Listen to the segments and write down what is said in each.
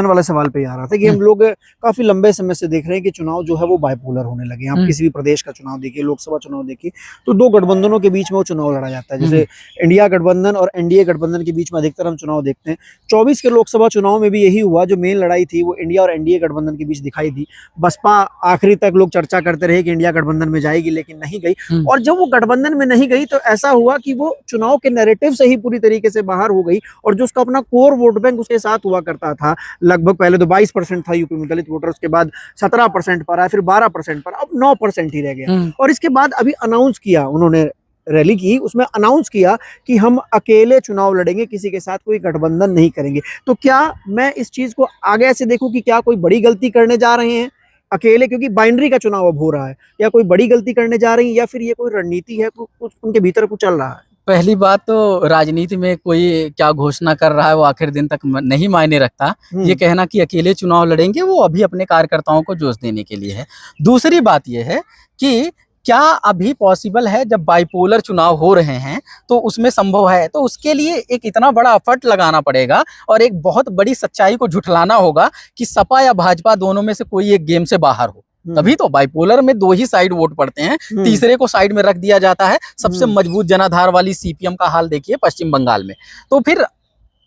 वाला सवाल पे ही आ रहा था कि हम लोग काफी लंबे समय से देख रहे हैं कि चुनाव जो है वो बाइपोलर होने लगे हैं। आप किसी भी प्रदेश का चुनाव देखिए, लोकसभा चुनाव देखिए, तो दो गठबंधनों के बीच में वो चुनाव लड़ा जाता है। जैसे इंडिया गठबंधन और एनडीए गठबंधन के बीच में अधिकतर हम चुनाव देखते हैं। 24 के लोकसभा चुनाव में भी यही हुआ। जो मेन लड़ाई थी वो इंडिया और एनडीए गठबंधन के बीच दिखाई दी। बसपा आखिरी तक लोग चर्चा करते रहे कि इंडिया गठबंधन में जाएगी, लेकिन नहीं गई। और जब वो गठबंधन में नहीं गई तो ऐसा हुआ कि वो चुनाव के नैरेटिव से ही पूरी तरीके से बाहर हो गई, और जो उसका अपना कोर वोट बैंक उसके साथ हुआ करता था, लगभग पहले तो 22% था यूपी में दलित वोटर, उसके बाद 17% पर आया, फिर 12% पर, अब 9% ही रह गया। और इसके बाद अभी अनाउंस किया उन्होंने, रैली की, उसमें अनाउंस किया कि हम अकेले चुनाव लड़ेंगे, किसी के साथ कोई गठबंधन नहीं करेंगे। तो क्या मैं इस चीज को आगे ऐसे देखूं कि क्या कोई बड़ी गलती करने जा रहे हैं अकेले, क्योंकि बाइनरी का चुनाव अब हो रहा है, या कोई बड़ी गलती करने जा रही है, या फिर ये कोई रणनीति है, कुछ उनके भीतर कुछ चल रहा है? पहली बात तो राजनीति में कोई क्या घोषणा कर रहा है वो आखिर दिन तक नहीं मायने रखता। ये कहना कि अकेले चुनाव लड़ेंगे वो अभी अपने कार्यकर्ताओं को जोश देने के लिए है। दूसरी बात ये है कि क्या अभी पॉसिबल है, जब बाइपोलर चुनाव हो रहे हैं तो उसमें संभव है, तो उसके लिए एक इतना बड़ा एफर्ट लगाना पड़ेगा और एक बहुत बड़ी सच्चाई को झुठलाना होगा कि सपा या भाजपा दोनों में से कोई एक गेम से बाहर हो। तभी तो बाइपोलर में दो ही साइड वोट पड़ते हैं, तीसरे को साइड में रख दिया जाता है। सबसे मजबूत जनाधार वाली सीपीएम का हाल देखिए पश्चिम बंगाल में, तो फिर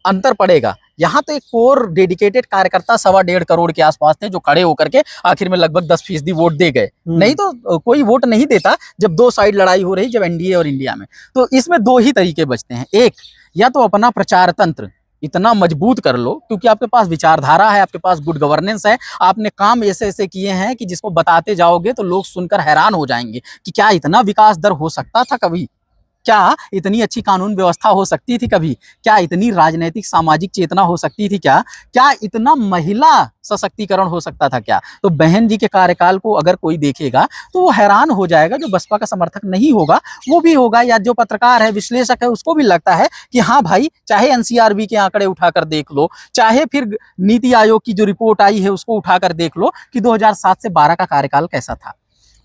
अंतर पड़ेगा। यहाँ तो एक कोर डेडिकेटेड कार्यकर्ता 1.25 करोड़ के आसपास थे जो खड़े होकर के आखिर में लगभग 10% वोट दे गए। नहीं तो कोई वोट नहीं देता जब दो साइड लड़ाई हो रही, जब एनडीए और इंडिया में। तो इसमें दो ही तरीके बचते हैं। एक, या तो अपना प्रचार तंत्र इतना मजबूत कर लो, क्योंकि आपके पास विचारधारा है, आपके पास गुड गवर्नेंस है, आपने काम ऐसे ऐसे किए हैं कि जिसको बताते जाओगे तो लोग सुनकर हैरान हो जाएंगे कि क्या इतना विकास दर हो सकता था कभी, क्या इतनी अच्छी कानून व्यवस्था हो सकती थी कभी, क्या इतनी राजनीतिक सामाजिक चेतना हो सकती थी, क्या इतना महिला सशक्तिकरण हो सकता था क्या। तो बहन जी के कार्यकाल को अगर कोई देखेगा तो वो हैरान हो जाएगा। जो बसपा का समर्थक नहीं होगा वो भी होगा, या जो पत्रकार है, विश्लेषक है, उसको भी लगता है कि हाँ भाई, चाहे एनसीआरबी के आंकड़े उठाकर देख लो, चाहे फिर नीति आयोग की जो रिपोर्ट आई है उसको उठाकर देख लो कि 2007 से 12 का कार्यकाल कैसा था।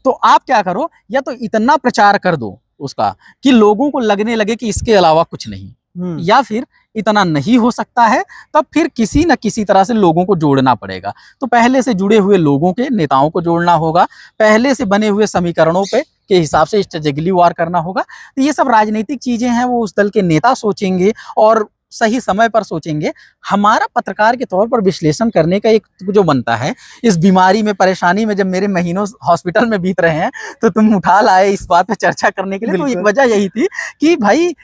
तो आप क्या करो, या तो इतना प्रचार कर दो उसका कि लोगों को लगने लगे कि इसके अलावा कुछ नहीं, या फिर इतना नहीं हो सकता है, तब फिर किसी न किसी तरह से लोगों को जोड़ना पड़ेगा। तो पहले से जुड़े हुए लोगों के नेताओं को जोड़ना होगा, पहले से बने हुए समीकरणों पे के हिसाब से स्ट्रेटेजिकली वार करना होगा। तो ये सब राजनीतिक चीजें हैं, वो उस दल के नेता सोचेंगे और सही समय पर सोचेंगे। हमारा पत्रकार के तौर पर विश्लेषण करने का एक जो बनता है, इस बीमारी में, परेशानी में जब मेरे महीनों हॉस्पिटल में बीत रहे हैं तो तुम उठा लाए इस बात पर चर्चा करने के लिए। तो एक वजह यही थी कि भाई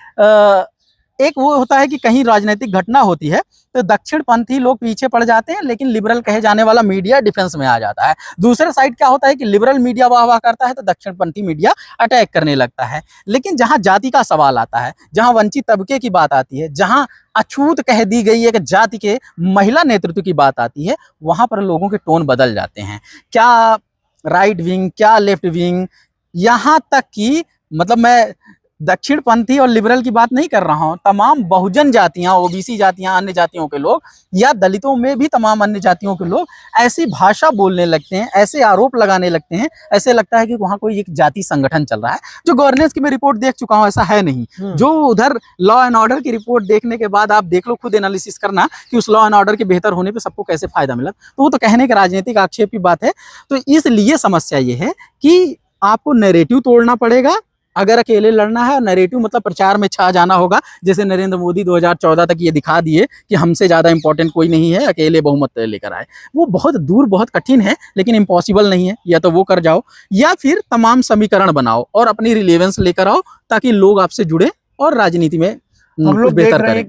एक वो होता है कि कहीं राजनीतिक घटना होती है तो दक्षिणपंथी लोग पीछे पड़ जाते हैं, लेकिन लिबरल कहे जाने वाला मीडिया डिफेंस में आ जाता है। दूसरे साइड क्या होता है कि लिबरल मीडिया वाह वाह करता है तो दक्षिणपंथी मीडिया अटैक करने लगता है। लेकिन जहां जाति का सवाल आता है, जहां वंचित तबके की बात आती है, जहां अछूत कह दी गई है कि जाति के महिला नेतृत्व की बात आती है, वहां पर लोगों के टोन बदल जाते हैं। क्या राइट विंग, क्या लेफ्ट विंग, यहाँ तक कि मतलब मैं दक्षिणपंथी और लिबरल की बात नहीं कर रहा हूं, तमाम बहुजन जातियां, ओबीसी जातियां, अन्य जातियों के लोग, या दलितों में भी तमाम अन्य जातियों के लोग ऐसी भाषा बोलने लगते हैं, ऐसे आरोप लगाने लगते हैं, ऐसे लगता है कि वहां कोई एक जाति संगठन चल रहा है। जो गवर्नेंस की मैं रिपोर्ट देख चुका हूं, ऐसा है नहीं। जो उधर लॉ एंड ऑर्डर की रिपोर्ट देखने के बाद आप देख लो, खुद एनालिसिस करना कि उस लॉ एंड ऑर्डर के बेहतर होने पर सबको कैसे फायदा मिला। तो वो तो कहने के राजनीतिक आक्षेप की बात है। तो इसलिए समस्या ये है कि आपको नैरेटिव तोड़ना पड़ेगा अगर अकेले लड़ना है। नैरेटिव मतलब प्रचार में छा जाना होगा, जैसे नरेंद्र मोदी 2014 तक ये दिखा दिए कि हमसे ज़्यादा इंपॉर्टेंट कोई नहीं है, अकेले बहुमत लेकर आए। वो बहुत दूर, बहुत कठिन है, लेकिन इम्पॉसिबल नहीं है। या तो वो कर जाओ, या फिर तमाम समीकरण बनाओ और अपनी रिलेवेंस लेकर आओ, ताकि लोग आपसे जुड़े और राजनीति में कुछ बेहतर करें।